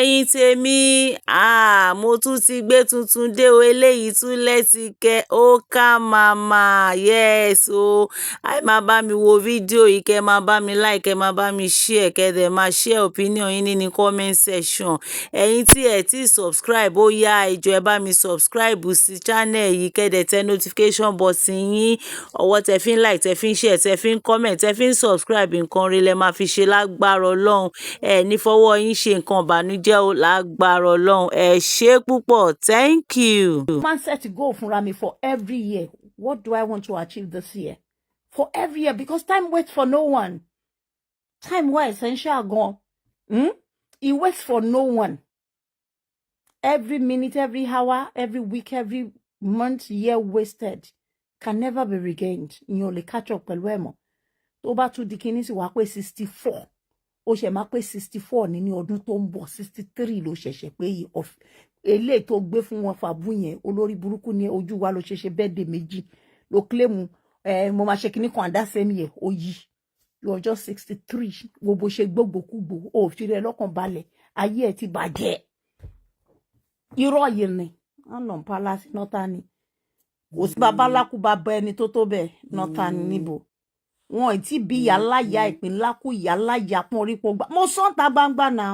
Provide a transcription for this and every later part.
ẹ̀yin tèmi mo tún ti gbé tuntun dé o eléyìí tún lẹ́tìkẹ́ ó ká màmá yes o ẹ máa bá mi wo fídíò yìí kẹ́ máa bá mi like kẹ́ máa bá mi share kẹ́ dẹ̀ máa share opinion yín ní comment section ẹ̀yin tí ẹ ti subscribe ó yá ẹ jọ̀ọ́ ẹ bá mi subscribe sí channel yìí kẹ́ dẹ̀ tẹ notification button yín ọwọ́ tẹ fi ń like tẹ fi ń share tẹ fi ń comment tẹ fi ń subscribe nǹkan rí lẹ máa fi ṣe lágbára Ọlọ́run ẹ ní fọwọ́ yín ṣe nǹkan ìbànújẹ́ o lágbára Ọlọ́run ẹ ṣé púpọ̀ thank you. Man set to go fúnra mi for every year. What do I want to achieve this year? For every year, because time waits for no one. Time were essential gone. It waits for no one. Every minute, every hour, every week, every month, year wasted can never be regained. You only catch up pẹ̀lú ẹ̀ mọ́. Tó bá tún di kíní sí wàá pé 64. Ó ṣe máa pé 64 ní ọdún tó ń bọ̀ 63 ló ṣẹ̀ṣẹ̀ pé yìí eléyìí tó gbé fún wọn fàbú yẹn olórí burúkú ní ojú wa ló ṣẹ̀ṣẹ̀ birthday méjì ló claim mo máa ṣe kíní kan àdá sẹ́mi ẹ̀ ó yí you are just 63 gbogbo ṣe gbogbogbò ó fi rẹ lọ́kàn balẹ̀ ayé ẹ̀ ti bàjẹ́ irọ́ yìí ni ọ̀nà palace nọ́ta ni kò sí babaláku bá bẹ ẹni tó tó bẹ́ẹ̀ nọ́ta ni níbo wọn ti bí yàláyà ìpínlá kú yàláyà pọn orí pọ gbà mo sọ ta gbangba náà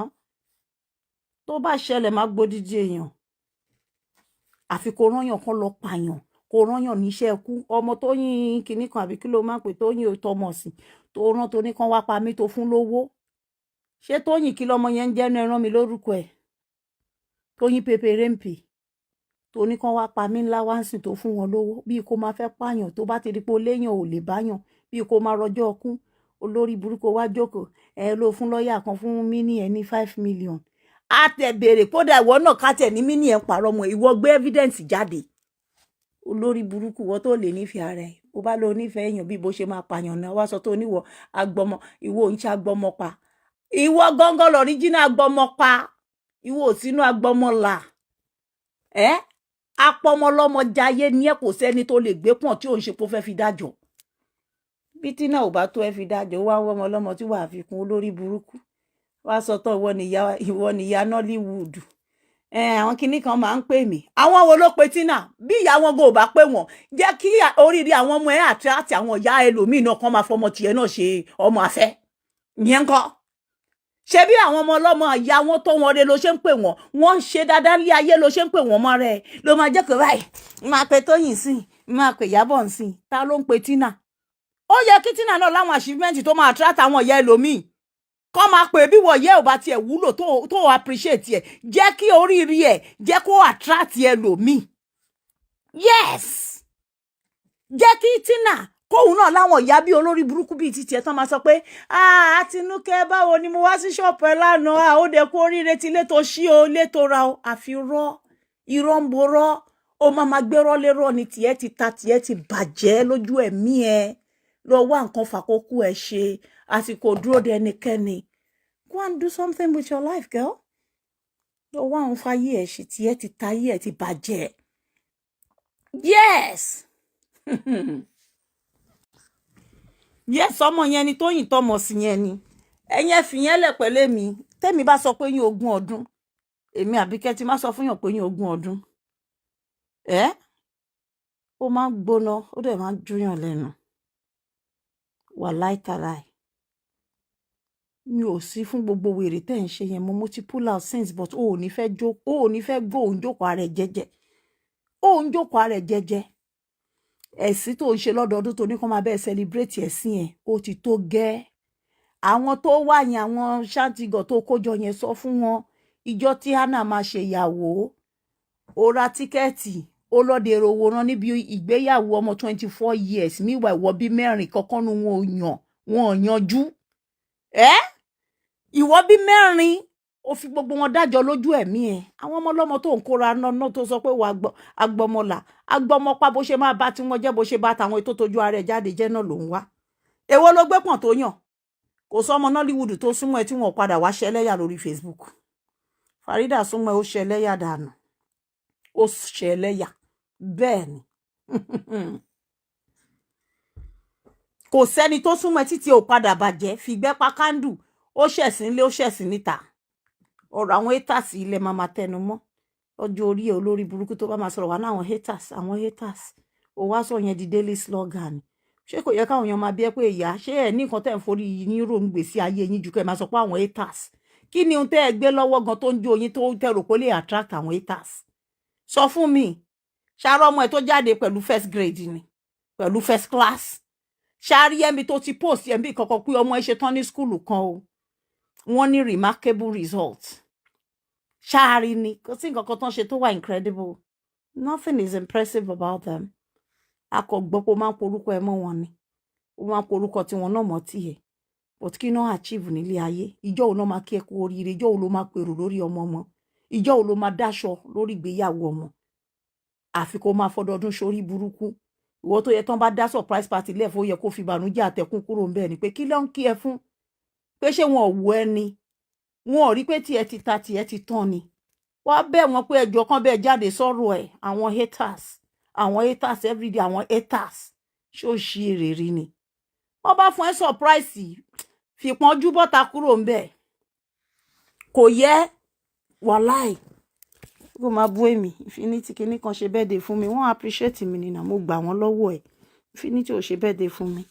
tó bá ṣẹlẹ̀ má gbódìdí èèyàn àfi kò rányàn kan lọ pààyàn kò rányàn níṣẹ́ ikú ọmọ tó yín kinní kan àbí kí ló máa pè tó yín tọmọ sí tó rán tó ní kan wá pa mí tó fún lówó ṣé tó yín kí lọmọ yẹn ń jẹ́nu ẹran mi lórúkọ ẹ̀ tó yín pepe rẹ́ǹpì tó ní kan wá pa mí ńlá wá ń sìn tó fún wọn lówó bí kò máa fẹ́ pààyàn tó bá ti rí pé ó léèyàn ò lè báyàn bí kò máa rọjọ́ ọkún olórí burúkú wá jókòó ló fún lọ́ọ̀yà kan fún mini ẹ̀ ní 5 million a tẹ̀ béèrè kódà ìwọ náà ká tẹ̀ ní mini ẹ̀ ń parọ́ mọ́ ìwọ gbé evidence jáde olórí burúkú wọ́n tó lè nífẹ̀ẹ́ ara ẹ̀ ó bá lọ nífẹ̀ẹ́ èèyàn bí bó ṣe máa pààyàn náà wá sọ tó níwọ̀ agbọmọ ìwọ ò ń ṣe agbọmọ pa ìwọ gángan lọ original agbọmọ pa ìwọ ò sínú agbọmọ là apọmọlọmọ jayé ní ẹ kò sẹ́ni tó lè gbé pọ̀n tí ò ń ṣe pé ó fẹ́ fi dájọ́ bí tí náà ò bá tó ẹ fi dájọ́ wá wọ́n ọmọlọ́mọ tí wàá fi kún olórí burúkú wá sọ tán ìwọ nìyá Nollywood àwọn kinní kan máa ń pè mí àwọn wo ló pe Tina bí ìyá wọn go bá pè wọ́n jẹ́ kí oríire àwọn ọmọ ẹ àti àwọn ìyá ẹlòmíì náà kan máa fọmọ tiẹ̀ náà ṣe ọmọ afẹ́ ìyẹn kọ́ ṣe bí àwọn ọmọ ọlọ́mọ ìyá wọn tó wọn re ló ṣe ń pè wọ́n ń ṣe dáadáa lé ayé ló ṣe ń pè wọ́n mọ́ rẹ̀ ló máa jẹ́ pé báyìí máa pe Tóyìn sí máa pe Ìyábọ̀ sí ta ló ń pe Tina ó yẹ kí Tina náà láwọn achievement tó máa attract àwọn ìyá ẹlòmíì kọ́ máa pè bí wọ́n yẹ ò bá tiẹ̀ wúlò tó appreciate ẹ̀ jẹ́ kí oríire ẹ̀ jẹ́ kó attract ẹlòmíì yes jẹ́ kí Tina kóhun náà láwọn ìyá bí olórí burúkú bíi títí ẹ̀ tán máa sọ pé Àtinúkẹ́ báwo ni mo wá sí ṣọ́ọ̀pù ẹ lánàá ó dẹ̀ kó oríire tí ilé tó ṣí o ilé tó ra o àfi irọ́ ń borọ́ ó máa gbérọ́ lérọ́ ni tiẹ̀ ti ta tiẹ̀ ti bàjẹ́ lójú ẹ̀mí ẹ̀ lọ wá nǹkan fàkókò ẹ̀ ṣe àsìkò dúró de ẹnikẹ́ni go and do something with your life girl lọ wá àwọn fáyé ẹ̀ ṣe tiẹ̀ ti ta yé ẹ̀ ti bàjẹ́ yes yes ọmọ yẹn ni Tóyìn tọmọ sí yẹn ni ẹ̀yin ẹ fi yẹn lẹ̀ pẹ̀lẹ́ mi tẹ́mi bá sọ pé yín 20 ọdún èmi Àbíkẹ́ ti má sọ fún yàn pé yín 20 ọdún ó máa ń gbóná ó dẹ̀ máa ń jóyàn lẹ́nu wà láìtàláì mi ò sí fún gbogbo wèrè tẹ́ ń ṣe yẹn mo ti pull out since but ó ò ní fẹ́ gbó òun jókòó ara ẹ̀ jẹ́jẹ́ òun jókòó ara ẹ̀ jẹ́jẹ́ ẹ̀sìn tó ń ṣe lọ́dọọdún tó ní kó máa bẹ́ẹ̀ celebrate ẹ̀sìn ẹ̀ ó ti tó gẹ́ àwọn tó wà yẹn àwọn ṣáàtìgọ̀ tó kójọ yẹn sọ fún wọn ìjọ tí Hannah máa ṣe ìyàwó ó ra tíkẹ́ẹ̀tì ó lọ́ọ́ èrò owó rán níbi ìgbéyàwó ọmọ 24 years míwà ìwọ bí mẹ́rin kankan nu wọn ò yanjú ìwọ bí mẹ́rin ó fi gbogbo wọn dájọ́ lójú ẹ̀mí ẹ̀ àwọn ọmọ ọlọ́mọ tó ń kóra náà tó sọ pé wà agbọmọlà agbọmọpá bó ṣe máa bá tí wọ́n jẹ́ bó ṣe bá tàwọn ètò tójú ara ẹ̀ jáde jẹ́ náà ló ń wá èwo ló gbé pọ̀n tó yàn kò sọ ọmọ Nollywood tó súnmọ́ ẹ tí wọ́n padà wá ṣẹlẹ́yà lórí Facebook Farida súnmọ́ ẹ ó ṣẹlẹ́yà dànù ó ṣẹlẹ́yà bẹ́ẹ̀ ni kò sẹ́ni tó súnmọ́ ẹ títí ò padà bàjẹ́ fìgbẹ́ pa kándù ó ṣẹ̀sìn lé ó ṣẹ̀sìn níta ọ̀rọ̀ àwọn haters ilẹ̀ máa máa tẹnu mọ́ ọjọ́ orí ẹ̀ olórí burúkú tó bá máa sọ̀rọ̀ wá náà àwọn haters ó wá sọ yẹn di daily slogan ṣé kò yẹ káwọn èèyàn máa bí ẹ pé ìyá ṣé ẹ ní nǹkan tẹ́ ń forí yín rò ń gbèsè ayé yín ju kẹ́ máa sọ pé àwọn haters kí ni ohun tẹ́ ẹ gbé lọ́wọ́ gan tó ń jó yín tó tẹ́ rò pé lè attract àwọn haters sọ fún mi ṣàrọ ọmọ ẹ tó jáde pẹ̀lú first grade ni pẹ̀lú first class ṣàrí ẹ̀mí tó ti post ẹ̀mí kankan pé ọmọ ẹ ṣe tán ní skúlù kan o wọ́n ní remarkable result ṣàrí ni kò sí nǹkan kan tán ṣe tó wà incredible nothing is impressive about them a kò gbọ́ pé ó máa ń porúkọ ẹ mọ́ wọn ni ó máa ń porúkọ tiwọn náà mọ́ tiẹ̀ but kí náà achieve nílé ayé ìjọ́ òun náà máa kí ẹ kú oríire ìjọ́ òun ló máa pèrò lórí ọmọ ọmọ ìjọ́ òun ló máa dáṣọ lórí ìgbéyàwó ọmọ àfi kó máa fọdọọdún sórí burúkú ìwọ tó yẹ tán bá dá surprise party lẹ́ẹ̀fọ́ yẹ kó fi ìbànújẹ́ àtẹkùn kúrò ń bẹ́ẹ̀ ni pé kí ló ń kí ẹ fún pé ṣé wọn ò wù ẹ ni wọn ò rí pé tiẹ̀ ti ta tiẹ̀ ti tán ni wá bẹ́ẹ̀ wọn pé ẹjọ́ kan bẹ́ẹ̀ jáde sọ̀rọ̀ ẹ̀ àwọn haters everyday àwọn haters ṣó ṣe èrè rí ni wọ́n bá fún ẹ surprise fìpọ́njú bọ́ta kúrò ń bẹ́ẹ̀ kò yẹ wàláì kó máa bú èmi Infinity kìíní kan ṣe birthday fún mi wọ́n appreciate mi nínú mo gbà wọ́n lọ́wọ́ ẹ̀ Infinity ò ṣe birthday fún mi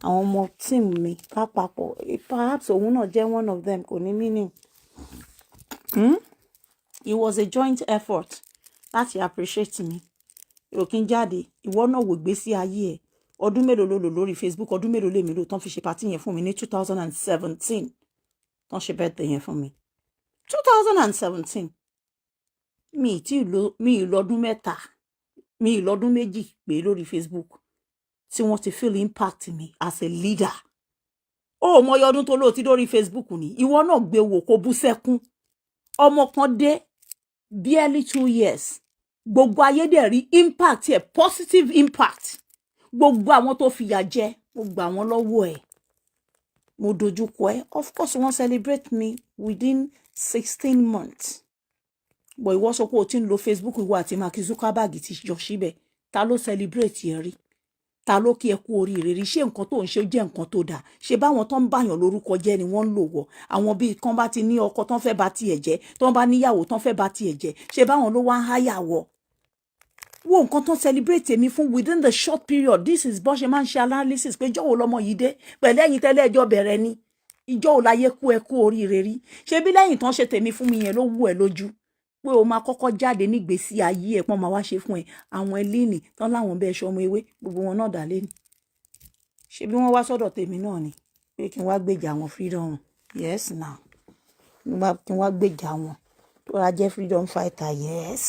àwọn ọmọ team mi lápapọ̀ perhaps òun náà jẹ́ one of them kò ní meaning it was a joint effort láti appreciate mi òkín jáde ìwọ náà wò gbé sí ayé ẹ̀ ọdún mélòó ló lò lórí Facebook ọdún mélòó lèmi lò tán fi ṣe party yẹn fún mi ní 2017 tán ṣe birthday yẹn fún mi 2017 mi ìlọ́dún mẹ́ta mi ìlọ́dún méjì pé lórí Facebook tí wọ́n ti feel impact mi as a leader ó mọ ọdún tó lò tí lórí Facebook ni ìwọ náà gbé wò kó bú sẹ́kún ọmọ kan dé barely 2 years gbogbo ayé dẹ̀ rí impact ẹ̀ positive impact gbogbo àwọn tó fìyà jẹ mo gbà wọ́n lọ́wọ́ ẹ̀ mo dojúkọ ẹ̀ of course wọ́n celebrate me within 16 months but ìwọ sọ pé o ti ń lo Facebook ìwọ àti Mark Zuckerberg ti jọ síbẹ̀ ta ló celebrate ẹ rí ta ló kí ẹ kú oríire rí ṣé nǹkan tó ń ṣe jẹ́ nǹkan tó dáa ṣe báwọn tó ń báyàn lórúkọ jẹ́ ni wọ́n ń lò wọ́ àwọn bíi kan bá ti ní ọkọ tán fẹ́ bá tiẹ̀ jẹ́ tán bá níyàwó tán fẹ́ bá tiẹ̀ jẹ́ ṣe báwọn ló wá ń háyà wọ́ wo nǹkan tó celebrate mi fún within the short period this is bó ṣe máa ń ṣe analysis pé ìjọ́ wo lọmọ yìí dé pẹ̀lú ẹ̀yìn tẹ́lẹ̀ ẹjọ́ bẹ̀rẹ̀ ni ìjọ́ wo láyé kú ẹ kú oríire rí ṣe bí lẹ́yìn tán ṣe tèmi fún mi yẹn ló wù ẹ lójú pé o máa kọ́kọ́ jáde nígbésí ayé ẹ̀ pọ́n máa wá ṣe fún ẹ àwọn ẹlẹ́nì tán láwọn bẹ́ẹ̀ ṣọmọ ewé gbogbo wọn náà dà lẹ́nu ṣe bí wọ́n wá sọ́dọ̀ tèmi náà ni pé kí n wá gbèjà àwọn freedom yes now kí n wá gbèjà wọn tó ra jẹ́ freedom fighter yes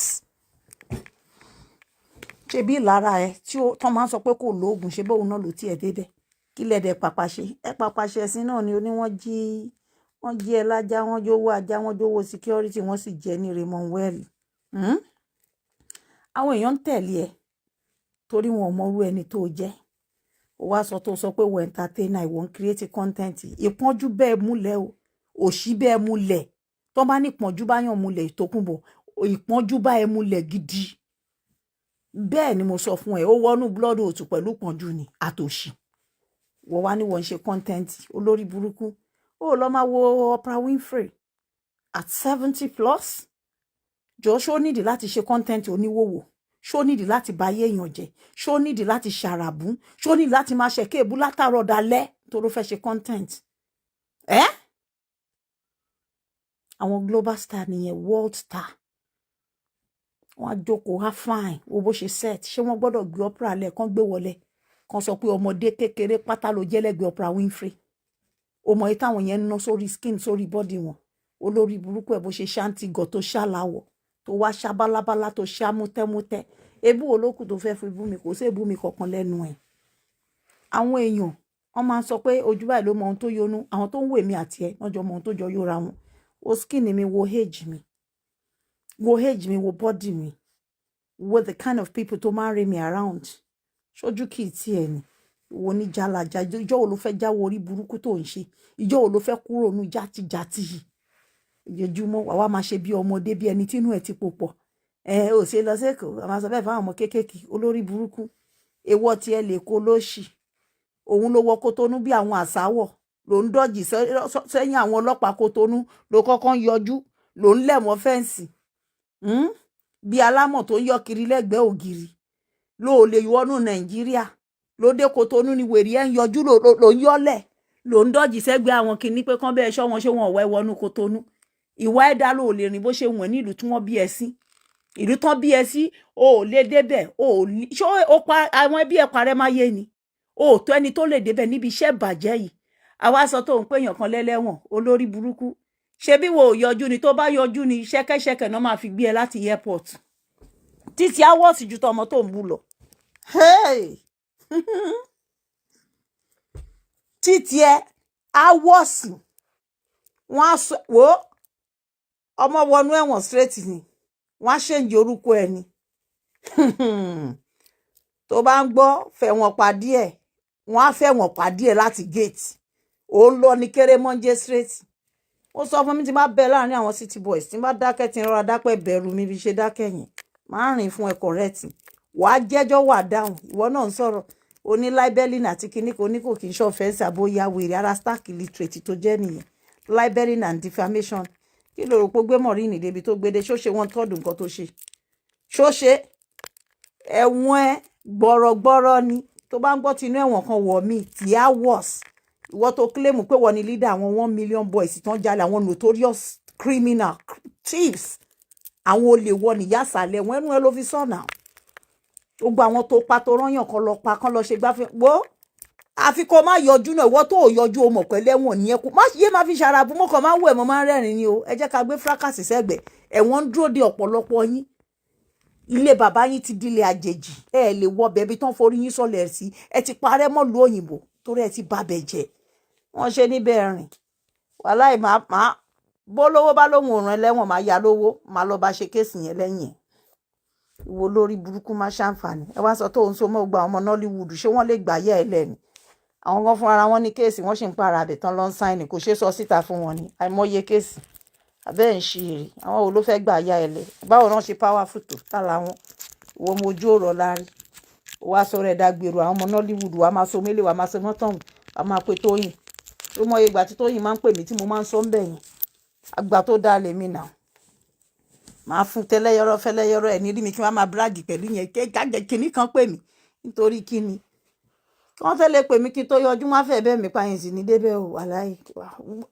ṣe bí lára ẹ tí ó tán máa ń sọ pé kò lóògùn ṣe bóun náà ló tiẹ̀ débẹ̀ kí lẹ́dẹ̀ pàpàṣe ẹ pàpàṣe ẹ̀sìn náà ni oní wọ́n jí ẹ lájá wọ́n jówó ajá wọ́n jówó security wọ́n sì jẹ́ ní Raymond Well àwọn èèyàn ń tẹ̀lé ẹ torí wọn ò mọrú ẹni tó jẹ́ ó wá sọ tó sọ pé wọ́n entertainer ìwọ̀n create content ìpọ́njú bẹ́ẹ̀ múlẹ̀ o òṣì bẹ́ẹ̀ múlẹ̀ tó bá ní ìpọ́njú bá yàn múlẹ̀ ìtókùnbọ̀ ìpọ́njú bá ẹ múlẹ̀ gidi bẹ́ẹ̀ ni mo sọ fún ẹ ó wọnú blood òtù pẹ̀lú ìpọ́njú ni àtòṣì wọ́n wá ní wọ́n ṣe content olórí burúkú ó lọ máa wo Oprah Winfrey at 70 plus jọ ṣó nídìí láti ṣe content oníwòwò ṣó nídìí láti bá ayé èèyàn jẹ ṣó nídìí láti ṣàràbù ṣó nídìí láti máa ṣe kéèbù látàárọ̀ dalẹ́ tó ló fẹ́ ṣe content àwọn global star nìyẹn world star wọ́n á jókòó á fine wo bó ṣe set ṣé wọ́n gbọ́dọ̀ gbé Oprah lẹ̀ kán gbé wọlé kan sọ pé ọmọdé kékeré pátá ló jẹ́ lẹ́gbẹ̀ẹ́ Oprah Winfrey ọmọ yìí táwọn yẹn ń ná sórí skin sórí bọ́dì wọn olórí burúkú ẹ̀ bó ṣe ṣáǹtì gọ̀ tó ṣàláwọ̀ tó wá ṣá bálábálá tó ṣá mútẹ́mútẹ́ ebú olókù tó fẹ́ fi bú mi kò sí ebú mi kankan lẹ́nu ẹ̀ àwọn èèyàn wọ́n máa ń sọ pé ojú báyìí ló mọ ohun tó yọnu àwọn tó ń wò mí àti ẹ̀ wọ́n jọ mọ ohun tó jọ yóra wọn wo skin mi wo age mi wo body mi wo the kind of people tó máa ń rí mi around ṣojú kì í tiẹ̀ ni wo ní jalaja ìjọ́ wo ló fẹ́ jáwọ́ orí burúkú tó ń ṣe ìjọ́ wo ló fẹ́ kúrò nú játijàti yìí ìjẹjúmọ́ wàá máa ṣe bí ọmọdé bí ẹni tínú ẹ̀ ti pòpọ̀ ò ṣe lọ sẹ́kọ̀ọ́ àmọ́ sọ bẹ́ẹ̀ fáwọn ọmọ kéékèèké olórí burúkú ewọ́ tí ẹ lè kó lóṣì òun ló wọ Kótónú bí àwọn àsáwọ̀ ló ń dọ́jì sẹ́yìn àwọn ọlọ́pàá Kótónú ló kọ́kọ́ ń yọjú ló ń lẹ̀ mọ́ fẹ́ǹsì bí alámọ̀ tó ń yọ kiri lẹ́gbẹ̀ẹ́ ògiri ló lè wọnú Nàìjíríà ló dé Kòtónú ni wèrè ẹ̀ ń yọjú ló ń yọ́lẹ̀ ló ń dọ́jì sẹ́gbẹ̀ẹ́ àwọn kìíní pé kán bẹ́ẹ̀ ṣọ́ wọn ṣé wọn ọ̀wẹ́ wọnú Kòtónú ìwà ẹ̀dá ló lè rìn bó ṣe wọ̀n ní ìlú tí wọ́n bí ẹ sí ìlú tán bí ẹ sí o ò lè débẹ̀ o ò ní ṣó o pa àwọn ẹbí ẹ̀ parẹ́ máa yé ni o ò tó ẹni tó lè débẹ̀ níbi iṣẹ́ ìbàjẹ́ yìí àwa sọ tó ń pè èèyàn kan lẹ́lẹ́wọ̀n olórí burúkú ṣé bí wo ò yọjú ni tó bá yọjú ni ṣẹ́kẹ́ṣẹkẹ̀ náà máa fi gbé ẹ láti airport títí awọ́ọ̀sì ju tọmọ tó ń bú lọ títí ẹ awọ́ọ̀sì wọ́n á sọ wò ó ọmọ wọnú ẹ̀wọ̀n straight ni wọ́n á ṣèǹjì orúkọ ẹ̀ ni tó bá ń gbọ́ fẹ̀wọ̀n pàdé ẹ̀ wọ́n á fẹ̀wọ̀n pàdé ẹ̀ láti gate ó ń lọ ní Kérémọ́njé straight ó sọ fún mi tí bá bẹ láàrin àwọn city boys tí bá dákẹ́ tí ń rọra dápẹ́ bẹ̀rù mi bí ṣe dákẹ́ yẹn máa rìn fún ẹ correct wàá jẹ́jọ́ wà dáhùn ìwọ náà ń sọ̀rọ̀ oní libelling àti kíní kò ní kò kì í ṣe offense àbóyá wèrè ara stark illiterate tó jẹ́ nìyẹn libelling and defamation kí ló rò pé gbé Maureen débi tó gbédé ṣó ṣe wọ́n tọ́dù nǹkan tó ṣe ṣó ṣe ẹ̀wọ̀n ẹ gbọ̀rọ̀gbọ̀rọ̀ ni tó bá ń gbọ́ tinú ẹ̀wọ̀n kan wọ̀ mí tí á worse ìwọ tó claim pé wọ́n ni leader àwọn 1 million boys tán jalè àwọn notorious criminal thieves àwọn olè wọ níyà sàlẹ̀ wọn ẹnu ẹ ló fi sọ̀nà gbogbo àwọn tó pa tó rányàn kan lọ pa kan lọ ṣe gbáfẹ́ wo àfi kó má yọjú náà ìwọ tó yọjú o mọ̀ pé lẹ́wọ̀n nìyẹn kó má yé má fi ṣarabu mọ́ kàn má wẹ̀ mọ́ má rẹ́rìn ni o ẹ jẹ́ ká gbé fracas sẹ́gbẹ̀ ẹ̀wọ̀n ń dúró de ọ̀pọ̀lọpọ̀ yín ilé bàbá yín ti dílé àjèjì ẹ lè wọ bẹ̀bí tán forí yín sọlẹ̀ sí ẹ ti parẹ́ mọ́ lu òyìnbó torí ẹ ti bá bẹ̀ jẹ́ wọ́n ṣe níbẹ̀ rìn wàláì má bó lówó bá lóhun òràn ẹlẹ́wọ̀n má ya lówó má lọ bá ṣe kéèsì yẹn lẹ́yìn ìwọ lórí burúkú má ṣàǹfààní ẹ wá sọ tó ń so mọ́ gba ọmọ Nollywood ṣé wọ́n lè gbà yẹ ẹ lẹ́nu àwọn kan fúnra wọn ní kéèsì wọ́n sì ń para àbẹ̀ tán lọ ń sáìnì kò ṣeé sọ síta fún wọn ni àìmọye kéèsì abẹ́ ń ṣe èrè àwọn wo ló fẹ́ gbà ya ẹ lẹ̀ báwo náà ṣe powerful tó tààlà wọn ìwọ mojú ọ̀rọ̀ lárí wàá sọ rẹ̀ dágbèrò àwọn ọmọ Nollywood wàá máa so mélé wàá máa so mọ́tọ̀hún wàá máa pe Tóyìn tó mọ ìgbà tí Tóyìn máa ń pè mí tí mo máa ń sọ ń bẹ̀ yẹn àgbà tó dáa lèmi náà máa fún tẹ́lẹ́yọrọ fẹ́lẹ́yọrọ ẹ̀ ní rí mi kí wọ́n máa bíráàgì pẹ̀lú yẹn kéèké kínní kan pè mí nítorí kíni kí wọ́n fẹ́ lè pè mí kí tó yọjú má fẹ́ bẹ́ẹ̀ mi pààyàn sí ní débẹ̀ ò wà láyé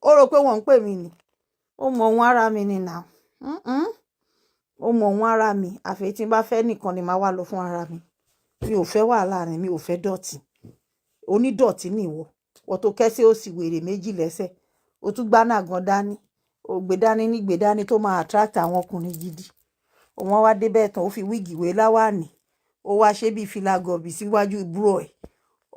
ó rò pé wọ́n ń pè mí ni ó mọ ohun ara mi ni nà ó mọ ohun ara mi àfi tí n bá fẹ́ nìkan ni máa wá lọ fún ara mi mi ò fẹ́ wàhálà rìn mi ò fẹ́ dọ̀tí onídọ̀tí nìwọ wọ́n tó kẹ́sẹ́ ó sì wèrè méjì lẹ́sẹ̀ ó tún gbá náà gan dání ó gbé dání ní gbé dání tó máa attract àwọn ọkùnrin gidi wọ́n wá débẹ̀ tán ó fi wíìgì wé láwàní ó wá ṣe bí fìlà gọ̀bì síwájú ìbúrò ẹ̀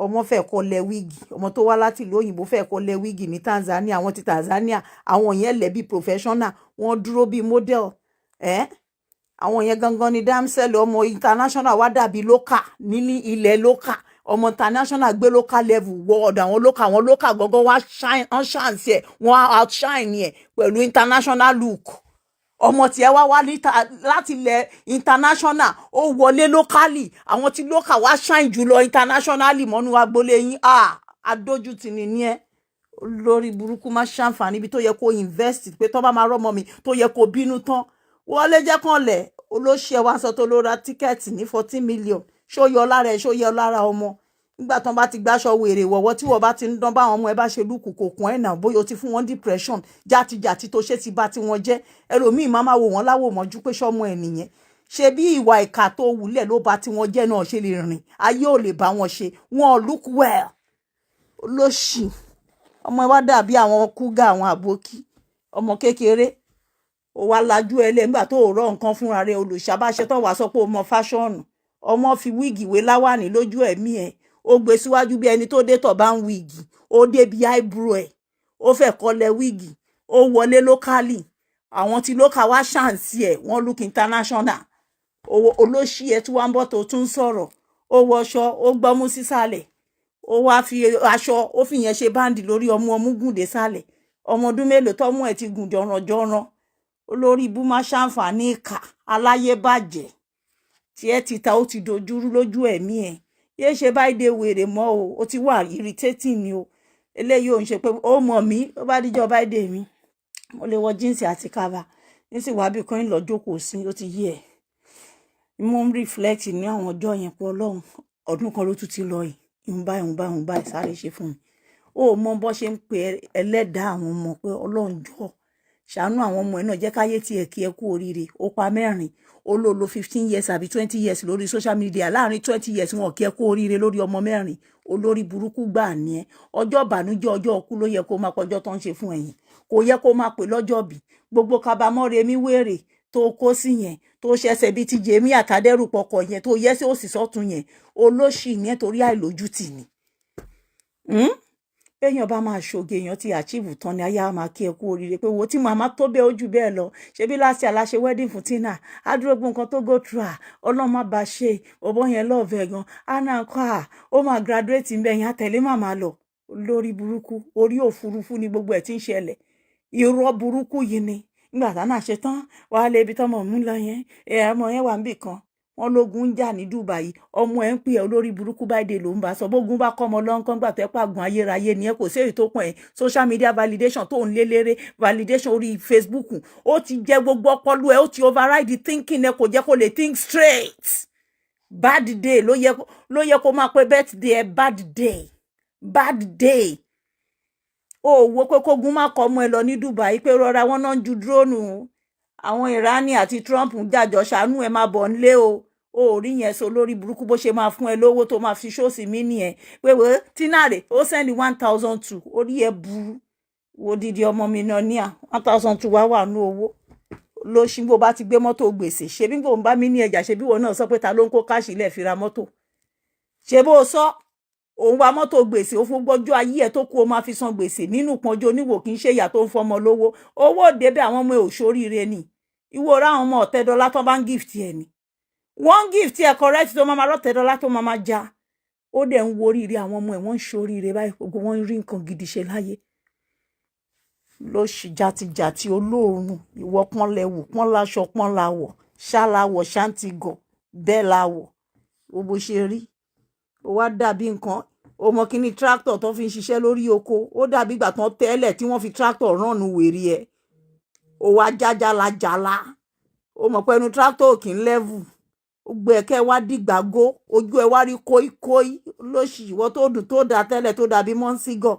ọmọ fẹ́ kọ́ lẹ wíìgì ọmọ tó wá láti ìlú òyìnbó fẹ́ kọ́ lẹ wíìgì ní Tanzania àwọn ti Tanzania àwọn yẹn lẹ̀ bí professional wọ́n dúró bí model àwọn yẹn gangan ni damsel ọmọ international wá dàbí local nílí ilẹ̀ local ọmọ international gbé local level wọ ọ̀dọ̀ àwọn local gangan wá shine ẹ̀ wọ́n outshine ẹ̀ pẹ̀lú international look ọmọ tí ẹ wá láti ilẹ̀ international ó wọlé locally àwọn tí local wá shine jùlọ internationally mọ́nú agboolé yín adójútì ni ẹ lórí burúkú má ṣàǹfààní ibi tó yẹ kó invest pé tó bá máa rọ́mọ mi tó yẹ kó bínú tán wọlé jẹ́ kàn lẹ̀ olóṣè wa sọ tó ló ra tíkẹ́ẹ̀tì ní 14 million ṣó yọ lára ẹ̀ ṣó yọ lára ọmọ nígbà tán bá ti gbáṣọ wèrè wọ̀wọ́ tí wọ́n bá ti ń dán báwọn ọmọ ẹ bá ṣe lùkù kò kún ẹ̀ náà bóyá o ti fún wọn depression játijàti tó ṣe ti bá tí wọ́n jẹ́ ẹlòmíì máa máa wò wọ́n láwò mọ́jú pé ṣọ́mọ ẹ̀ nìyẹn ṣe bí ìwà ìkà tó wùlẹ̀ ló bá tí wọ́n jẹ́ náà ṣe lè rìn ayé ò lè bá wọn ṣe wọn look well olóṣì ọmọ ẹ wá dàbí àwọn kúgà àwọn àbókí ọmọ kékeré ó wá lajú ẹ lẹ nígbà tó rọ nǹkan fúnra rẹ̀ olùṣàbáṣe tó wàá sọ pé ó mọ fáṣọọnù ọmọ fi wíìgì wé láwàní lójú ẹ̀mí ẹ̀ ó gbé síwájú bí ẹni tó dé tọ̀ bá ń wíìgì ó dé bí eyebrow ẹ̀ ó fẹ́ kọ́lẹ̀ wíìgì ó wọlé lókàlì àwọn tí lókà wá ṣàǹsì ẹ̀ wọ́n look international olóṣì ẹ̀ tí wọ́n ń bọ̀ tó tún sọ̀rọ̀ ó wọṣọ ó gbọ́mú sísàlẹ̀ ó wá fi aṣọ ó fi yẹn ṣe báǹdì lórí ọmú gùn dé sàlẹ̀ ọmọ ọdún mélòó tọ́mú ẹ̀ ti gùn jọ̀ràn olórí ibú má ṣàǹfààní ìkà aláyé bàjẹ́ tí ẹ ti ta ó ti dojúrú lójú ẹ̀mí ẹ̀ yéé ṣe báyìí dé wèrè mọ́ o ó ti wà irritating ni o eléyìí ò ń ṣe pé ó mọ̀ mí ó bá díjọ́ báyìí dé mi mo lè wọ jíǹsì àti kaba nísìn wá bí kan ń lọ jókòó sí ó ti yí ẹ̀ mo ń reflect ní àwọn ọjọ́ yẹn pé ọlọ́run ọdún kan ló tún ti lọ yìí ìhun báyìí sáré ṣe fún mi ó mọ bó ṣe ń pe ẹlẹ́dàá àwọn ọmọ pé ọlọ́run jọ̀ọ́ ṣàánú àwọn ọmọ ẹ̀ náà jẹ́ káyé tiẹ̀ kí ẹ kú oríire ó pa mẹ́rin ó lò lo 15 years àbí 20 years lórí social media láàrin 20 years wọn kí ẹ kú oríire lórí ọmọ mẹ́rin olórí burúkú gbà ní ẹ ọjọ́ ìbànújẹ́ ọjọ́ ọkú ló yẹ kó máa pọjọ́ tó ń ṣe fún ẹ̀yin kò yẹ kó máa pè lọ́jọ́ bí gbogbo kábàámọ̀ remi wèrè tó kó sí yẹn tó ṣẹ̀ṣẹ̀ bíi ti jèmí àtàdẹ́rù pọkọ yẹn tó yẹ sí òsì sọ́tún yẹn olóṣì yẹn torí àìlójútì ni èèyàn bá máa ṣoge èèyàn ti achieve tán ni ayé á máa kí ẹ kú oríire pé wo tí màmá tó bẹ́ẹ̀ ojú bẹ́ẹ̀ lọ ṣebí láti aláṣẹ wedding fún Tina adúrógbó nǹkan tó go through ọlọ́run má bá ṣe ọ̀bọ yẹn lọ́ọ̀fẹ́ gan anna kọ́ ó máa graduate ń bẹ̀ yẹn àtẹ̀lé màmá lọ lórí burúkú orí òfurufú ni gbogbo ẹ̀ ti ń ṣẹlẹ̀ irọ́ burúkú yìí ni nígbà táná ṣe tán wàá lé ibi tọ́mọ mú lọ yẹn ọmọ yẹn wà níbì kan wọn lógun ń jà ní Dubai ọmọ ẹ ń pè ẹ olórí burúkú báyìí ló ń bá sọ bógun bá kọ́ ọmọ lọ́nkán gbà tẹ́ pàgùn ayérayé ni ẹ kò sí èyí tó pọ̀ ẹ social media validation tó ń lé léré validation orí Facebook ó ti jẹ gbogbo ọpọlọ ẹ ó ti override thinking ẹ kò jẹ́ kó lè think straight bad day ló yẹ kó máa pe birthday ẹ bad day ó wo pé kógun má kọ́ ọmọ ẹ lọ ní Dubai pé rọra wọn náà ń ju dúróònù àwọn Irani àti Trump ń jàjọ ṣàánú ẹ máa bọ̀ nílé o rí yẹn so lórí burúkú bó ṣe máa fún ẹ lówó tó máa fi ṣóòsì mí nìyẹn pé wò Tina rè ó sẹ́ndì 1,200 orí ẹ burú wo dídí ọmọ mi náà ní 1,200 wà nú owó ló ṣí bó bá ti gbé mọ́tò gbèsè ṣe bí kò ń bá mi ní ẹjà ṣe bí wọn náà sọ pé ta ló ń kó káàṣì ilẹ̀ fi ra mọ́tò ṣe bó sọ òun wa mọ́tò gbèsè ó fún gbọ́jọ́ ayé ẹ̀ tó kú ó máa fi san gbèsè nínú pọ́njọ́ oníwò kì í ṣe ìyà tó ń fọmọ lówó owó débẹ̀ àwọn ọmọ òṣòríire ni ìwọ ra àwọn ọmọ ọ̀tẹ́dọ́lá tó bá ń gift ẹ̀ ni wọ́n gift ẹ̀ correct tó máa rọ́tẹ́dọ́lá tó máa já ó dẹ̀ ń wo oríire àwọn ọmọ ẹ̀ wọ́n ń ṣoríire báyìí gbogbo wọn ń rí nǹkan gidi ṣe láyé ló ṣì jàtijàti olóòórùn ìwọ pọ́n lẹ́wù pọ́n láṣọ pọ́n láwọ̀ ṣáláwọ̀ ṣáǹtìgọ̀ bẹ́ẹ̀ láwọ̀ gbogbo ṣe rí ó wá dàbí nǹkan ọmọ kìíní tractor tó fi ń ṣiṣẹ́ lórí oko ó dàbí ìgbà tán tẹ́lẹ̀ tí wọ́n fi tractor ránnu wèrè ẹ̀ ó wá jájàlájàlá ó mọ̀ pé ẹnu tractor kì í level ó gbé ẹ̀kẹ́ wá dìgbàgó ojú ẹ̀ wá rí kóíkóí lóṣì ìwọ tó dùn tó dà tẹ́lẹ̀ tó dàbí mọ́ńsígọ̀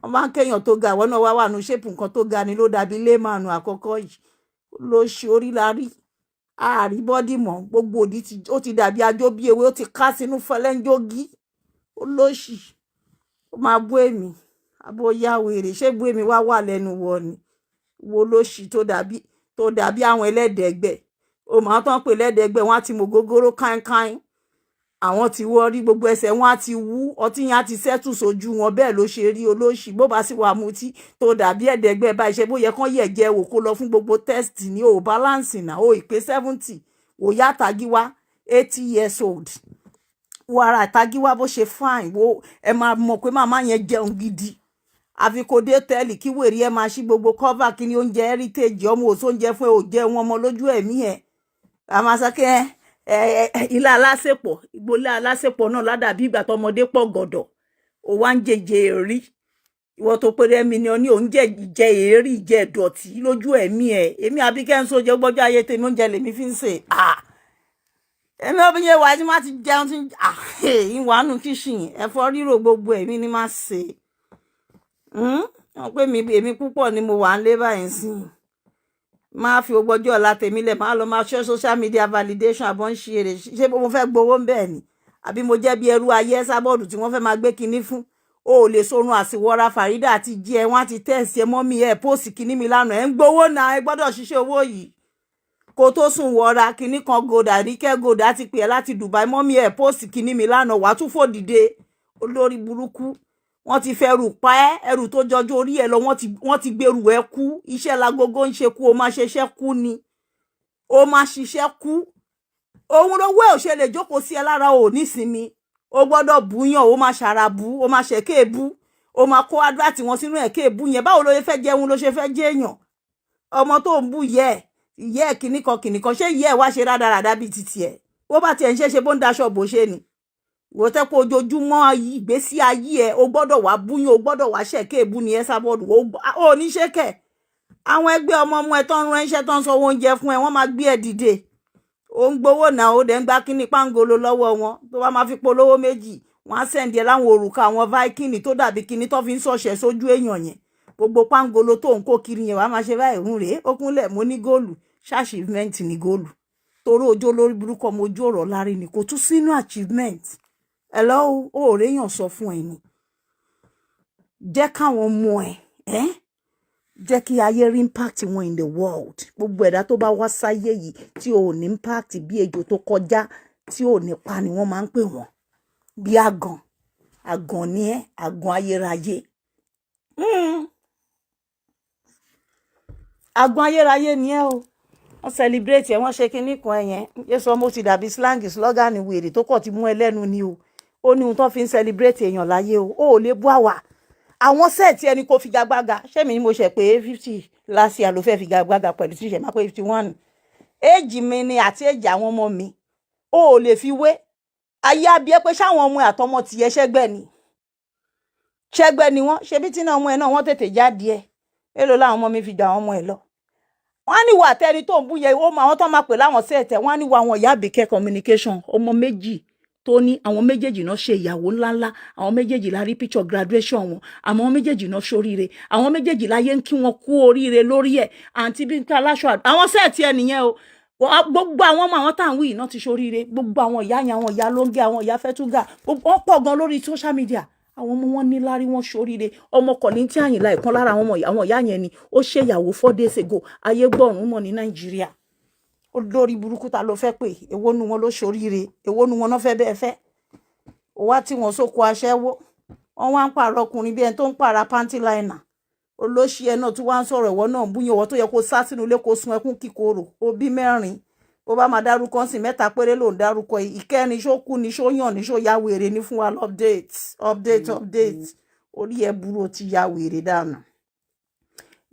wọ́n máa ń kéèyàn tó ga ìwọ náà wá wà nù ṣépù nǹkan tó ga ni ló dàbí lémànù àkọ́kọ́ yìí lóṣì orí la rí ààrí bọ́dì mọ́ gbogbo òdì ó ti dàbí ajó bí ewé ó ti ká sínú fẹlẹ́ńjógí olóṣì ó máa bú èmi abóyá wèrè ṣé bú èmi wá wà lẹ́nu wọ ni wo lóṣì tó dàbí àwọn ẹlẹ́dẹ̀ẹ́gbẹ́ ó máa tán pé ẹlẹ́dẹ̀ẹ́gbẹ́ wọn á ti mọ gógóró káínkáín àwọn ti wọ́ rí gbogbo ẹsẹ̀ wọn á ti wú ọtí yẹn á ti sẹ́tù sójú wọn bẹ́ẹ̀ ló ṣe rí olóṣì bó bá sì wà mutí tó dàbí ẹ̀dẹ̀gbẹ́ bá iṣẹ́ bóyá kán yẹ̀ jẹ́ wò kó lọ fún gbogbo test ní o balance náà o ìpè 70 wò yá Tagiwa 80 years old wo ara Tagiwa bó ṣe fine wo ẹ máa mọ̀ pé màmá yẹn jẹun gidi àfi kò dé tẹ́lì kí wèrè ẹ máa ṣí gbogbo cover kí ni oúnjẹ heritage ọmọ òsó oúnjẹ fún ẹ ò jẹ wọn ọmọ lójú ẹ̀mí ẹ̀ àmàṣàkẹ́ ilé alásèpọ̀ ìgbólé alásèpọ̀ náà ládàbí ìgbà tọmọdé pọ̀ gọ̀dọ̀ ó wá ń jẹjẹ èrí ìwọ tó péré mi ni ní òun jẹ èrí jẹ ìdọ̀tí lójú ẹ̀mí ẹ̀ èmi Àbíkẹ́ ń sóúnjẹ gbọ́jọ́ ayé tèmi oúnjẹ lèmi fi ń sè èmi obìnrin wa tí má ti jẹun tí ìwànú kíṣìn ẹ̀fọ́ rírò gbogbo ẹ̀mí ni má ṣe wọn pé èmi púpọ̀ ni mo wà ń lé báyìí sí máa fi ogbọ́jọ́ ọ̀la tèmi lẹ̀ máa lọ máa ṣe social media validation àbọ̀ ń ṣe èrè ṣé mo fẹ́ gbowó ń bẹ́ẹ̀ ni àbí mo jẹ́ bí ẹrú ayé sábọ́ọ̀dù tí wọ́n fẹ́ máa gbé kinní fún o ò lè sorun àsìwọ́ra Farida àti jí ẹ wọ́n á ti tẹ̀sí ẹ mọ́mí ẹ póòsì kinní mi lánàá ẹ ń gbowó náà ẹ gbọ́dọ̀ ṣiṣẹ́ owó yìí kó tó sùn wọra kinní kan gòdà Àríkẹ́ gòdà ti pè ẹ́ láti Dubai mọ́mí ẹ póòsì kinní mi lánàá wàá tún fò dìde olórí burúkú wọ́n ti fẹ́ rù pa ẹ́ ẹrù tó jọjú orí ẹ lọ wọ́n ti gbèrú ẹ kú iṣẹ́ lagogo ń ṣe kú o máa ṣiṣẹ́ kú ni o máa ṣiṣẹ́ kú òun lówó ẹ̀ ò ṣe lè jókòó sí ẹ lára ò nísinmi o gbọ́dọ̀ búyàn o máa ṣàràbù o máa ṣẹ̀kẹ́ èbú o máa kó adúláti wọn sínú ẹ̀kẹ́ èbú yẹn báwo ló fẹ́ jẹun ló ṣe fẹ́ jẹ́ èèyàn ọmọ tó ń bú yẹ ẹ̀ kìnnìkan ṣé yẹ ẹ̀ wá ṣe rádaràdá bíi titi ẹ̀ bó bá tiẹ̀ ń ṣe bó ń daṣọ bó ṣe ni wò tẹ́ pé ojoojúmọ́ ìgbésí ayé ẹ̀ o gbọ́dọ̀ wá búyàn o gbọ́dọ̀ wá ṣẹ̀kẹ́ èbú ni ẹ sábọ́ọ̀dù o ní ṣẹ́kẹ̀ àwọn ẹgbẹ́ ọmọ ẹ tó ń rán iṣẹ́ tó ń sanwó oúnjẹ fún ẹ wọ́n máa gbé ẹ dìde ó ń gbowó náà ó dẹ̀ ń gbá kíní pángolo lọ́wọ́ wọn tó bá máa fi polówó méjì wọ́n á sẹ̀ǹdì ẹ láwọn òrùka àwọn Viking tó dàbí kíní tó fi ń sọ̀ṣẹ̀ sójú èèyàn yẹn gbogbo pángolo tó ń kó kiri yẹn wàá máa ṣe báyìí ń rèé ó kúnlẹ̀ mo ní góòlù achievement ní góòlù torí ojú olórí burúkú ọmọ ojú ọ̀rọ̀ lárí ni kò tún sínú achievement ẹ lọ́wọ́ ó réèyàn sọ fún ẹ ni jẹ́ káwọn mọ ẹ jẹ́ kí ayé rí impact wọn in the world gbogbo ẹ̀dá tó bá wá sáyé yìí tí ò ní impact bí ejò tó kọjá tí ò ní pa ni wọ́n máa ń pè wọ́n bí àgàn ni ẹ́ àgàn ayérayé àgàn ayérayé ni ẹ́ o wọ́n celebrate ẹ̀ wọ́n ṣe kinní kan ẹ̀yẹn yéṣu ọmọ ti dàbí slang slogan wèrè tó kọ̀ ti mú ẹ lẹ́nu ni o ó ní ohun tó fi ń celebrate èèyàn láyé o ò lè bú àwà àwọn sẹ́ẹ̀tì ẹni kò figagbága ṣé mi ni mo ṣe pé 50 last year ló fẹ́ figagbága pẹ̀lú tí ṣe máa pé 51 éèjì mi ni àti éèjì àwọn ọmọ mi ó lè fi wé ayé abíyẹ pé ṣáwọn ọmọ ẹ àtọmọ tìyẹ ṣẹgbẹ́ ni wọ́n ṣebí tí náà ọmọ ẹ náà wọ́n tètè jáde ẹ èlò láwọn ọmọ mi fi jà àwọn ọmọ ẹ lọ wọ́n á ní wà tẹni tó ń bú yẹ ó mọ àwọn tó máa pè láwọn sẹ́ẹ̀tẹ̀ wọ́n á ní wà àwọn ìyá Àbíkẹ́ communication ọmọ méjì tó ní àwọn méjèèjì náà ṣe ìyàwó ńláńlá àwọn méjèèjì la rí picture graduation wọn àwọn méjèèjì náà ṣoríire àwọn méjèèjì láyé ń kí wọn kú oríire lórí ẹ̀ àǹtí Bímpé Aláṣọ àwọn sẹ́ẹ̀tì ẹ nìyẹn o gbogbo àwọn ọmọ àwọn táwọn wí náà ti ṣoríire gbogbo àwọn ìyá yẹn àwọn ìyá Lóńgẹ́ àwọn ìyá Fẹ́túgà wọ́n pọ̀ gan lórí social media àwọn ọmọ wọn ní lárí wọn ṣoríire ọmọ Kọ̀lìntì Àyìnlá ìkan lára àwọn ìyá yẹn ni ó ṣèyàwó 4 days ago ayé gbọ̀rún mọ̀ ní Nàìjíríà olórí burúkú ta ló fẹ́ pé èwo nu wọn ló ṣoríire èwo nu wọn náà fẹ́ bẹ́ẹ̀ fẹ́ wá tí wọ́n sóko aṣẹ́wó wọ́n wá ń pààrọ̀ ọkùnrin bí ẹni tó ń pààrà panty liner olóṣì ẹ náà tí wọ́n ń sọ̀rọ̀ ìwọ náà búyàn ọwọ́ tó yẹ kó sá sínú ilé kó sun ẹkún kíkorò ó bí 4 ó bá máa dárúkọ sí 3 péré ló ń dárúkọ ìkẹrin ṣó kú ni ṣó yàn ni ṣó ya wèrè ní fún wa update orí ẹ burú ti ya wèrè dànù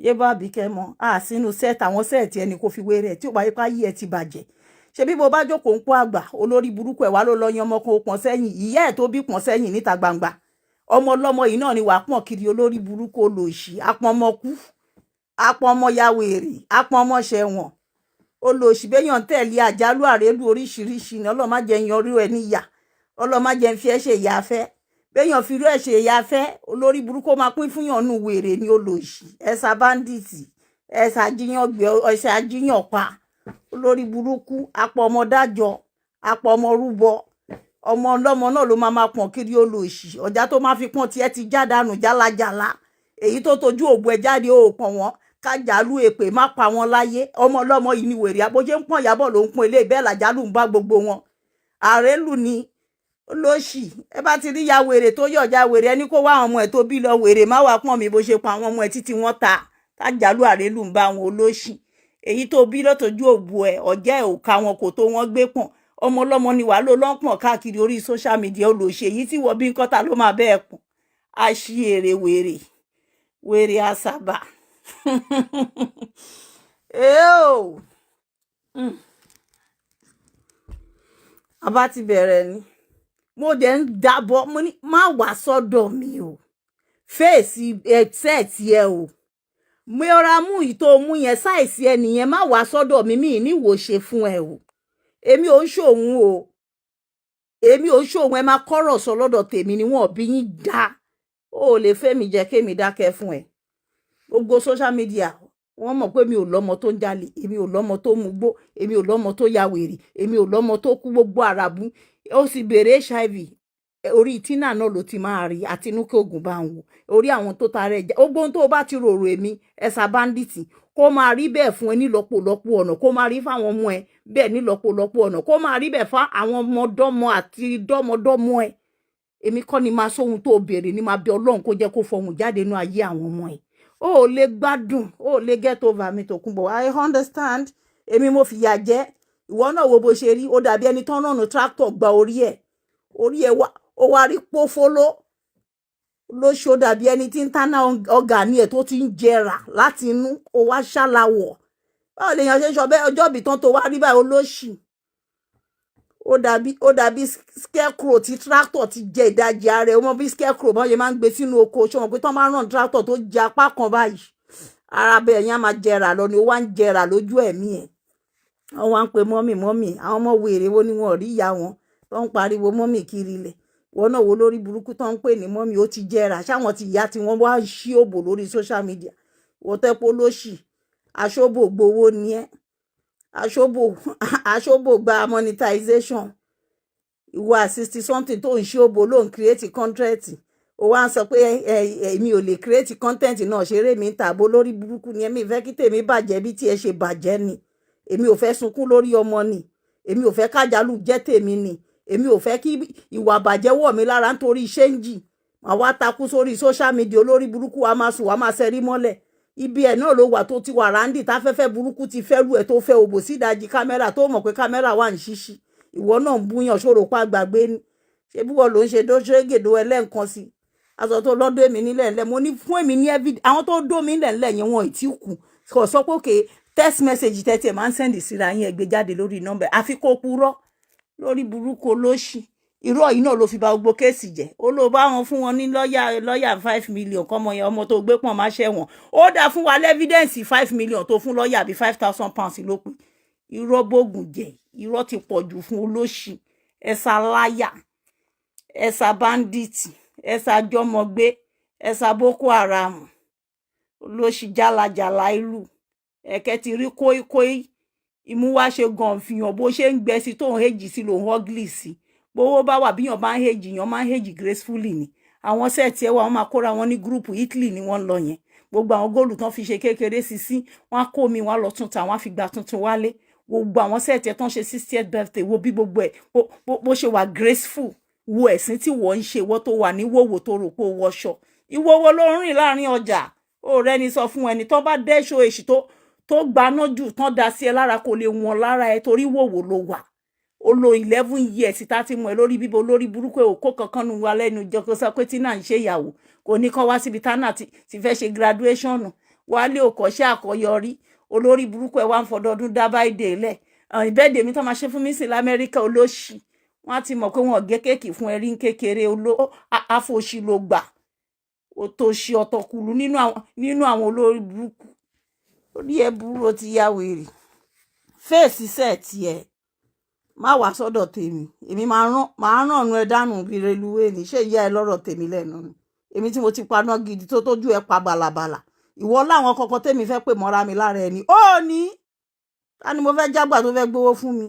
yébà Àbíkẹ́ mọ sínú set àwọn set ẹni kò fi wéré tí ó bá yẹ ká yí ẹ ti bàjẹ́ ṣebí bó bá jókòó ń kó àgbà olórí burúkú ẹ wá ló lọ yan ọmọ kan ó pọ̀n sẹ́yìn ìyá ẹ̀ tó bí pọ̀n sẹ́yìn níta gbangba ọmọ ọlọ́mọ yìí náà ni wàá pọ̀n kiri olórí burúkú olóòṣì apọ̀n ọmọ kú apọ̀n ọmọ ya wèrè apọ̀n ọmọ ṣẹ̀wọ̀n olóòṣì béèyàn tẹ̀lé àjálù àrélù oríṣiríṣi ni Ọlọ́run má jẹ́ yan orí ẹ níyà Ọlọ́run má jẹ́ fi ẹ́ ṣe ìyá fẹ́ béèyàn fi irú ẹ̀ ṣe ìyá fẹ́ olórí burúkú máa pín fún yàn nù wèrè ní olóòṣì ẹ̀sà báńdíìtì ẹ̀sà ajíyàn gbé ẹ̀sà ajíyàn pa olórí burúkú apọ̀ ọmọ dájọ́ apọ̀ ọmọ rúbọ ọmọ ọlọ́mọ náà ló máa pọ̀n kiri olóòṣì ọjà tó máa fi pọ́n tiẹ̀ ti já dànù jálajàla èyí tó tojú ògbó ẹ jáde ó pọ̀n wọn kájàlú èpè má pa wọn láyé ọmọ ọlọ́mọ yìí ni wèrè àbójé ń pọ̀n Ìyábọ̀ ló ń pọ́n ilé bẹ́ẹ̀ làjálù ń bá gbogbo wọn àrélù ni olóṣì ẹ bá ti rí ya wèrè tó yọ̀jà wèrè ẹni kó wá àwọn ọmọ ẹ tó bí lọ wèrè má wàá pọ̀n mi bó ṣe pa àwọn ọmọ ẹ títí wọn ta kájàlú àrélù ń bá wọn olóṣì èyí tó bí lọ́tọ̀jú òbu ẹ̀ ọ̀jẹ́ ẹ̀ ò ká wọn kò tó wọn gbé pọ̀n ọmọ ọlọ́mọ ni wàá ló lọ́pọ̀n káàkiri orí social media olóṣè èyí tí wọ́n bí ń kọ́ta ló máa bẹ́ẹ̀ pọ̀n àṣìírè wèrè àṣàbà àbá ti bẹ̀rẹ̀ ni mo dẹ̀ ń dábọ̀ mo ní má wá sọ́dọ̀ mi o fèsì ẹ̀sẹ̀tì ẹ o mo ra mú yìí tó mú yẹn sáìsì ẹ nìyẹn má wá sọ́dọ̀ mi mi ní wò ṣe fún ẹ o èmi ò ń ṣòun o èmi ò ń ṣòun ẹ má kọ́rọ̀ sọ lọ́dọ̀ tèmi ni wọ́n bí yín dá o lè fẹ́ mi jẹ́ kémi dákẹ́ fún ẹ gbogbo social media wọ́n mọ̀ pé mi ò lọ́mọ tó ń jalè èmi ò lọ́mọ tó mugbó èmi ò lọ́mọ tó ya wèrè èmi ò lọ́mọ tó kú gbogbo àràbù ó sì béèrè HIV orí Tina náà ló ti máa rí Àtinúkẹ́ Ògùn bá ń wò orí àwọn tó tara ẹja ogbón tó bá ti rorò èmi ẹ̀sà báńdíìtì kó máa rí bẹ́ẹ̀ fún ẹ nílọ́pọ̀lọpọ̀ ọ̀nà kó máa rí fáwọn ọmọ ẹ bẹ́ẹ̀ nílọ́pọ̀lọpọ̀ ọ̀nà kó máa rí bẹ́ẹ̀ fún àwọn ọmọdọ́mọ àti dọ́mọdọ́mọ ẹ èmi kọ́ ni máa sóhun tó béèrè ni máa bẹ Ọlọ́run kó jẹ́ kó fọhùn jáde nínú ayé àwọn ọmọ ẹ ó lè gbádùn ó lè get over mi Tòkunbọ̀ I understand èmi mo fìyà jẹ ìwọ náà wo bó ṣe rí ó dàbí ẹni tán rànù tractor gba orí ẹ wá ó wá rí pófóló lóṣù ó dàbí ẹni tí ń tánà ọgà ní ẹ tó ti ń jẹrà láti inú ó wá ṣàlàwọ̀ báwo lèèyàn ṣe ń sọ bẹ́ẹ̀ ọjọ́ ìbí tán tó wá rí báyìí olóṣì ó dàbí scarecrow tí tractor ti jẹ ìdajì ara ẹ̀ ó mọ bí scarecrow bọ́n ṣe máa ń gbé sínú oko ṣé wọn pé tán máa ràn tractor tó jẹ apá kan báyìí ara bẹ́ẹ̀ yẹn á máa jẹrà lọ ni ó wá ń jẹrà lójú ẹ̀mí ẹ̀. Wọ́n wá ń pe mọ́mì àwọn ọmọ wèrè wo ni wọn ò rí ìyá wọn tó ń pariwo mọ́mì kiri ilẹ̀. Wọ́n náà wo lórí burúkú tó ń pè ní mọ́mì ó ti jẹrà ṣáwọn ti ìyá tí wọ́n wá ń ṣí òbò lórí social media. Wọ́n tẹ́pọ̀ lóṣì aṣọ́bò gbowó ni ẹ́ aṣọ́bò gba monetization. Ìwọ 60 something tó ń ṣí òbò ló ń create content. Ó wá ń sọ pé èmi ò lè create content náà ṣeré mi ń tàbó lórí burúkú ni èmi fẹ́ kí tèmi bàjẹ́ bí tí ẹ ṣe bàjẹ́ ni. Èmi ò fẹ́ sunkún lórí ọmọ ni. Èmi ò fẹ́ kájálù jẹ́ tèmi ni. Èmi ò fẹ́ kí ìwà bàjẹ́ wọ̀ mí lára nítorí ṣéǹjì. Màá wá takú sórí social media olórí burúkú wa máa sùn wá máa ṣẹ́rí mọ́lẹ̀. Ibi ẹ̀ náà ló wà tó ti wà ráńdì táfẹ́fẹ́ burúkú ti fẹ́ lù ẹ̀ tó fẹ́ òbò sí ìdajì kámẹ́rà tó mọ̀ pé kámẹ́rà wà ń ṣíṣí. Ìwọ náà ń búyàn ṣòro pa gbàgbé ni. Ṣé bí wọ́n ló ń ṣe dóṣégèdó ẹlẹ́ǹkan sí. Aṣọ tó lọ́dọ̀ èmi nílẹ̀ ńlẹ̀ mo ní fún èmi ní àwọn tó dó mi nílẹ̀ ńlẹ̀ yẹn wọn ì tí kù. Kò sọ pé òkè text message tẹ́tí ẹ̀ máa ń sẹ́ndì síra yín ẹgbẹ́ jáde lórí nọ́mbà àfi kó purọ́ lórí burúkú olóṣì. Irọ́ yìí náà ló fi bà gbogbo kéèsì jẹ́. Ó ló bá wọn fún wọn ní lọ́yà 5 million kọ́mọ yẹn ọmọ tó gbé pọ̀n máa ṣẹ̀wọ̀n. Ó dá fún wa lẹ́fídẹ́ǹsì 5 million tó fún lọ́yà bí 5,000 pounds ló pé. Irọ́ bógun jẹ́ irọ́ ti pọ̀ jù fún olóṣì. Ẹ̀sà láyà ẹ̀sà báńdíìtì ẹ̀sà jọmọgbé ẹ̀sà Boko Haram olóṣì jálajàla ìlú ẹ̀kẹ́ ti rí kóíkóí ìmúwá ṣe gan fihàn bó ṣe ń gbẹ sí tó ń hèjì sí ló ń họ́gìlì sí. Bówó bá wà bíyàn bá ń hèjì yàn máa ń hèjì gracefully ni. Àwọn sẹ́ẹ̀tì ẹwà wọn máa kóra wọn ní gúrùpù Italy ni wọ́n lọ yẹn. Gbogbo àwọn góòlù tán fi ṣe kékeré sí wọn á kó mi wọn á lọ tún ta wọn á fi gba tuntun wálé. Gbogbo àwọn sẹ́ẹ̀tì ẹ̀ tán ṣe 60th birthday wo bí gbogbo ẹ̀ bó ṣe wà graceful. Wo ẹ̀sìn tí wọ́n ń ṣe wọ́n tó wà ní wòwò tó rò pé ó wọṣọ. Ìwòwò ló ń rìn láàrin ọjà. Ó rẹ́ni sọ fún ẹni tó bá dẹ́ṣọ èṣì tó gbaná jù tán dá sí ẹ lára kò lè wọ̀n lára ẹ torí wòwò ló wà. Ó lo 11 years tá ti mọ̀ ẹ́ lórí bíbo lórí burúkú ẹ̀ òkó kankan nu wa lẹ́nu jọkọ sọ pé tí náà ń ṣe ìyàwó kò ní kán wá síbi tánà ti fẹ́ ṣe graduation wálé òkọ́ṣẹ́ àkọyọrí olórí burúkú ẹ̀ wá ń fọdọọdún dá báyìí lẹ̀ ìbẹ́ẹ̀dẹ̀ mi tán máa ṣe fún mi sí lamẹ́ríkà olóṣì wọ́n á ti mọ̀ pé wọ́n gé kéèkì fún ẹrí kékeré àfòṣì ló gbà òtòṣì ọ̀tọ̀kùlù nínú àwọn olórí burúkú orí ẹ burú ó ti yá wèrè fèsì sẹ́ẹ̀tì ẹ̀ má wá sọ́dọ̀ tèmi èmi máa ràn ọ́nù ẹ dànù bí reluwé ní ṣé ìyá ẹ lọ́rọ̀ tèmi lẹ́nu ni èmi tí mo ti paná gidi tó tójú ẹ pa bàlàbàlà ìwọ láwọn kọ̀ọ̀kan tèmi fẹ́ pè mọ́ra mi lára ẹni ó ní ta ni mo fẹ́ jágbà tó fẹ́ gbowó fún mi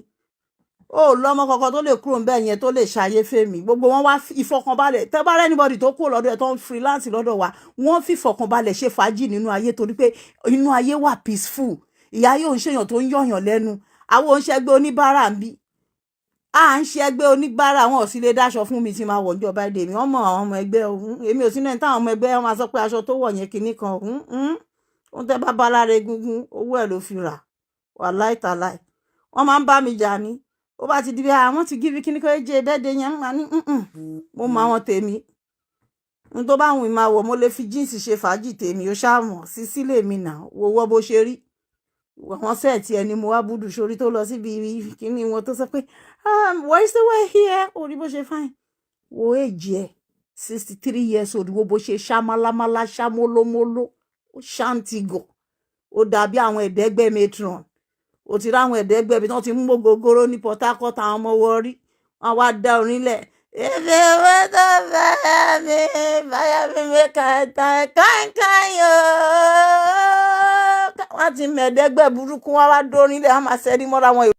ó lọ́mọ kọ̀ọ̀kan tó lè kúrò ńbẹ̀ yẹn tó lè ṣàyé fèmí gbogbo wọn wá ìfọkànbalẹ̀ tẹ́ bá rẹ́ anybody tó kúrò lọ́dọ̀ ẹ̀ tó ń freelance lọ́dọ̀ wa wọ́n fi ìfọkànbalẹ̀ ṣe fàájì nínú ayé torí pé inú ayé wà peaceful ìyá yóò ń ṣèyàn tó ń yọ̀yàn lẹ́nu àwọn ò ń ṣẹgbẹ́ oníbàárà ń bí à ń ṣe ẹgbẹ́ oníbàárà wọn ò sì lè dáṣọ fún mi tí máa wọ̀ ọjọ́ báyìí dèmi wọ́n mọ àwọn ọmọ ẹgbẹ́ ọ̀hún èmi ò sí náà táwọn ọmọ ẹgbẹ́ wọn máa sọ pé aṣọ tó wọ̀ yẹn kinní kan wọ́n tẹ́ bá bá lára egungun owó ẹ̀ ló fi rà wàláì tàláì wọ́n máa ń bá mi jà ní ó bá ti di bí àwọn ti gíbi kíní kó jẹ bẹ́ẹ̀dẹ̀ yẹn máa ní mo mọ àwọn tèmi n tó bá wùn máa wọ̀ mo lè fi jíǹsì ṣe fàájì tèmi ó ṣàmọ̀ sí sílé mi nà wọ́wọ́ bó ṣe rí àwọn sẹ́ẹ̀tì ẹni mo wá búdù sórí tó lọ síbi kíní wọn tó sọ pé why is the way here orí bó ṣe fine wo èjì ẹ 63 years old wo bó ṣe ṣámálámálá ṣámólómóló ó ṣàǹtìgọ̀ ó dàbí àwọn ẹ̀ẹ́dẹ́gbẹ́ matron ó ti ráwọn ẹ̀ẹ́dẹ́gbẹ́ bí wọ́n ti mú gogoro ní Port Harcourt àwọn ọmọ wọrí wọn wá dá orílẹ̀ èdè owó tó fẹ́ mi báyà mi mẹ́kàtà káńkáń yóò wọ́n ti mẹ̀ẹ́dẹ́gbẹ́ burúkú wọn wá dórílẹ̀ wọn máa ṣẹ́rí mọ́ra wọn.